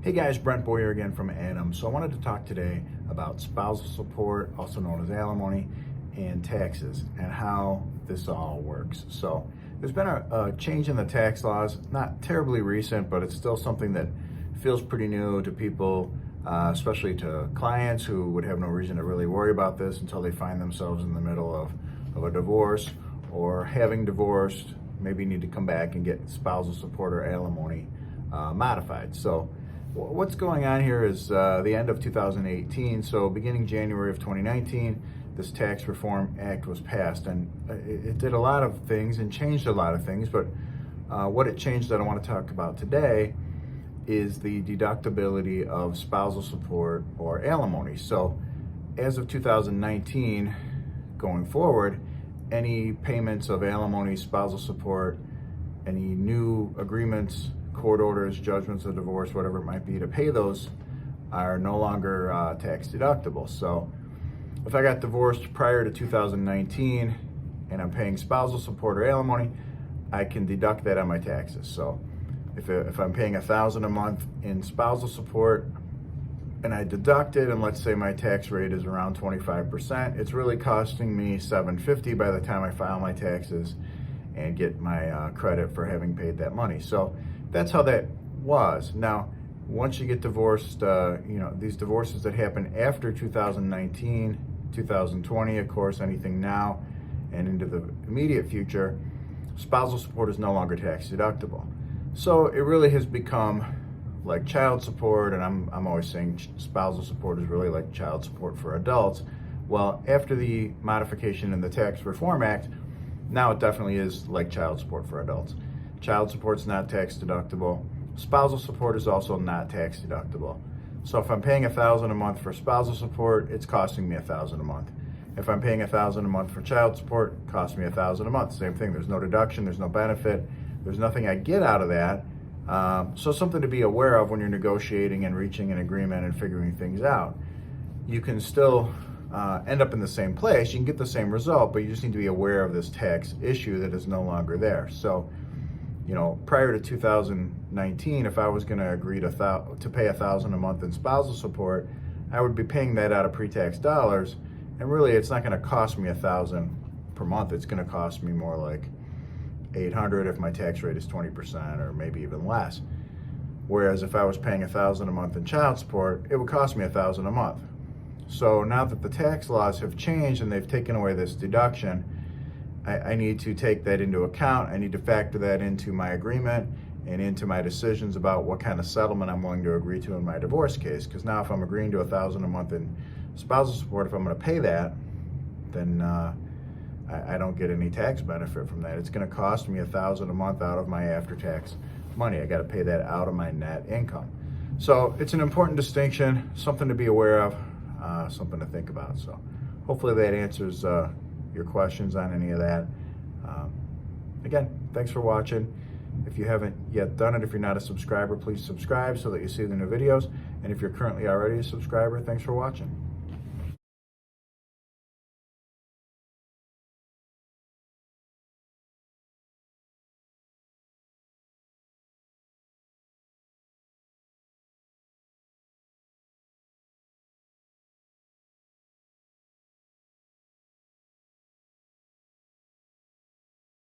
Hey guys, Brent Boyer again from Adam. So I wanted to talk today about spousal support, also known as alimony, and taxes, and how this all works. So there's been a change in the tax laws, not terribly recent, but it's still something that feels pretty new to people, especially to clients who would have no reason to really worry about this until they find themselves in the middle of a divorce or having divorced, maybe need to come back and get spousal support or alimony modified. So what's going on here is the end of 2018, so beginning January of 2019, this Tax Reform Act was passed, and it did a lot of things and changed a lot of things, but what it changed that I want to talk about today is the deductibility of spousal support or alimony. So as of 2019, going forward, any payments of alimony, spousal support, any new agreements, court orders, judgments of divorce, whatever it might be, to pay those are no longer tax deductible. So if I got divorced prior to 2019 and I'm paying spousal support or alimony, I can deduct that on my taxes. So if I'm paying $1,000 a month in spousal support and I deduct it, and let's say my tax rate is around 25%, it's really costing me $750 by the time I file my taxes and get my credit for having paid that money. So that's how that was. Now, once you get divorced, these divorces that happen after 2019, 2020, of course, anything now and into the immediate future, spousal support is no longer tax deductible. So it really has become like child support, and I'm always saying spousal support is really like child support for adults. Well, after the modification in the Tax Reform Act, now it definitely is like child support for adults. Child support's not tax deductible. Spousal support is also not tax deductible. So if I'm paying $1,000 a month for spousal support, it's costing me $1,000 a month. If I'm paying $1,000 a month for child support, it costs me $1,000 a month. Same thing, there's no deduction, there's no benefit, there's nothing I get out of that. So something to be aware of when you're negotiating and reaching an agreement and figuring things out. You can still end up in the same place, you can get the same result, but you just need to be aware of this tax issue that is no longer there. So, prior to 2019, if I was going to agree to pay $1,000 a month in spousal support, I would be paying that out of pre-tax dollars, and really it's not going to cost me $1,000 per month. It's going to cost me more like $800 if my tax rate is 20%, or maybe even less. Whereas if I was paying $1,000 a month in child support, it would cost me $1,000 a month. So now that the tax laws have changed and they've taken away this deduction, I need to take that into account. I need to factor that into my agreement and into my decisions about what kind of settlement I'm willing to agree to in my divorce case. Because now if I'm agreeing to $1,000 a month in spousal support, if I'm going to pay that, then I don't get any tax benefit from that. It's going to cost me $1,000 a month out of my after-tax money. I got to pay that out of my net income. So it's an important distinction, something to be aware of, something to think about. So hopefully that answers your questions on any of that. Again, thanks for watching. If you haven't yet done it, if you're not a subscriber, please subscribe so that you see the new videos. And if you're currently already a subscriber, thanks for watching.